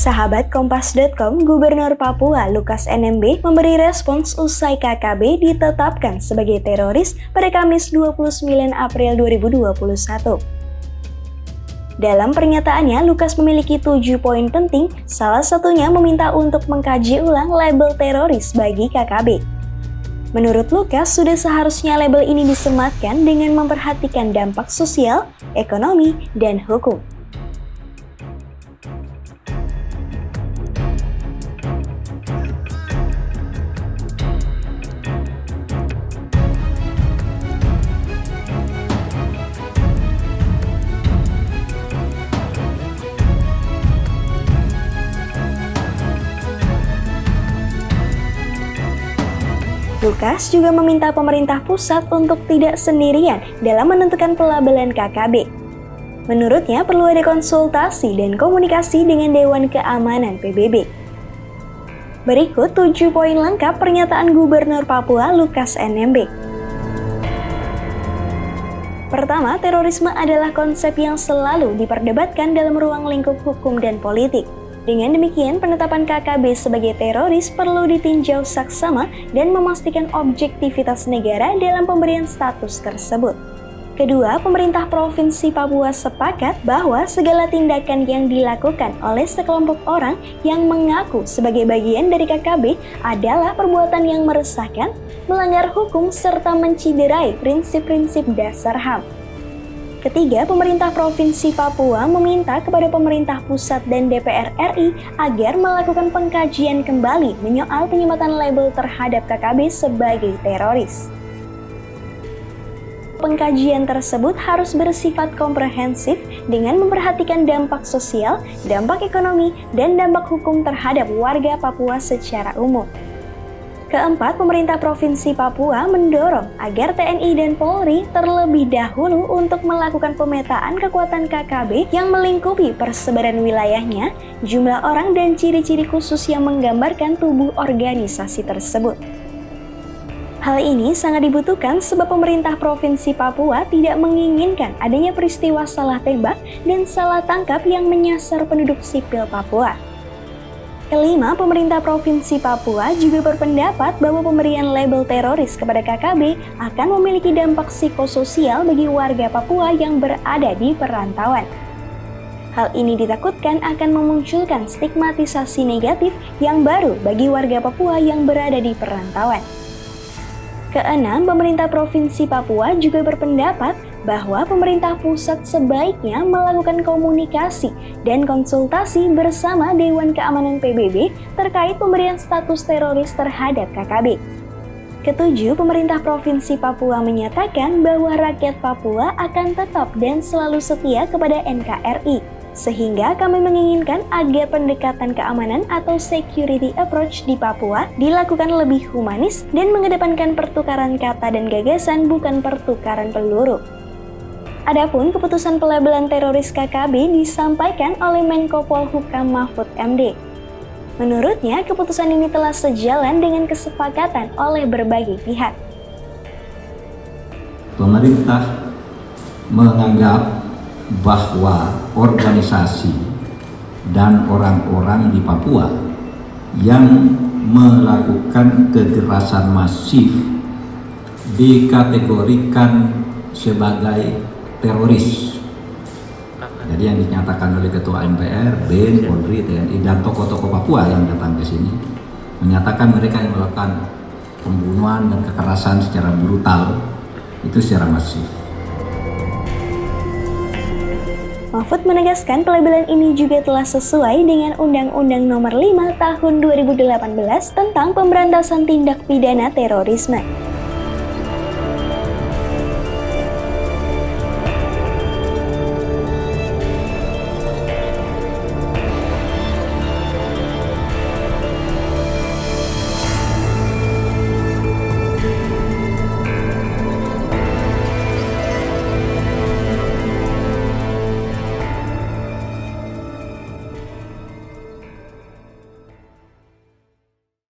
Sahabat Kompas.com, Gubernur Papua Lukas NMB memberi respons usai KKB ditetapkan sebagai teroris pada Kamis 29 April 2021. Dalam pernyataannya, Lukas memiliki 7 poin penting, salah satunya meminta untuk mengkaji ulang label teroris bagi KKB. Menurut Lukas, sudah seharusnya label ini disematkan dengan memperhatikan dampak sosial, ekonomi, dan hukum. Lukas juga meminta pemerintah pusat untuk tidak sendirian dalam menentukan pelabelan KKB. Menurutnya perlu ada konsultasi dan komunikasi dengan Dewan Keamanan PBB. Berikut 7 poin lengkap pernyataan Gubernur Papua Lukas NMB. Pertama, terorisme adalah konsep yang selalu diperdebatkan dalam ruang lingkup hukum dan politik. Dengan demikian, penetapan KKB sebagai teroris perlu ditinjau saksama dan memastikan objektivitas negara dalam pemberian status tersebut. Kedua, pemerintah Provinsi Papua sepakat bahwa segala tindakan yang dilakukan oleh sekelompok orang yang mengaku sebagai bagian dari KKB adalah perbuatan yang meresahkan, melanggar hukum, serta menciderai prinsip-prinsip dasar HAM. Ketiga, pemerintah Provinsi Papua meminta kepada pemerintah pusat dan DPR RI agar melakukan pengkajian kembali menyoal penyematan label terhadap KKB sebagai teroris. Pengkajian tersebut harus bersifat komprehensif dengan memperhatikan dampak sosial, dampak ekonomi, dan dampak hukum terhadap warga Papua secara umum. Keempat, pemerintah Provinsi Papua mendorong agar TNI dan Polri terlebih dahulu untuk melakukan pemetaan kekuatan KKB yang melingkupi persebaran wilayahnya, jumlah orang, dan ciri-ciri khusus yang menggambarkan tubuh organisasi tersebut. Hal ini sangat dibutuhkan sebab pemerintah Provinsi Papua tidak menginginkan adanya peristiwa salah tembak dan salah tangkap yang menyasar penduduk sipil Papua. Kelima, pemerintah Provinsi Papua juga berpendapat bahwa pemberian label teroris kepada KKB akan memiliki dampak psikososial bagi warga Papua yang berada di perantauan. Hal ini ditakutkan akan memunculkan stigmatisasi negatif yang baru bagi warga Papua yang berada di perantauan. Keenam, pemerintah Provinsi Papua juga berpendapat bahwa pemerintah pusat sebaiknya melakukan komunikasi dan konsultasi bersama Dewan Keamanan PBB terkait pemberian status teroris terhadap KKB. Ketujuh, pemerintah Provinsi Papua menyatakan bahwa rakyat Papua akan tetap dan selalu setia kepada NKRI, sehingga kami menginginkan agar pendekatan keamanan atau security approach di Papua dilakukan lebih humanis dan mengedepankan pertukaran kata dan gagasan, bukan pertukaran peluru. Adapun keputusan pelabelan teroris KKB disampaikan oleh Menko Polhukam Mahfud MD. Menurutnya, keputusan ini telah sejalan dengan kesepakatan oleh berbagai pihak. Pemerintah menganggap bahwa organisasi dan orang-orang di Papua yang melakukan kekerasan masif dikategorikan sebagai teroris. Jadi yang dinyatakan oleh Ketua MPR, BIN, Polri, TNI, dan tokoh-tokoh Papua yang datang ke sini menyatakan mereka yang melakukan pembunuhan dan kekerasan secara brutal itu secara masif. Mahfud menegaskan pelabelan ini juga telah sesuai dengan Undang-Undang Nomor 5 Tahun 2018 tentang Pemberantasan Tindak Pidana Terorisme.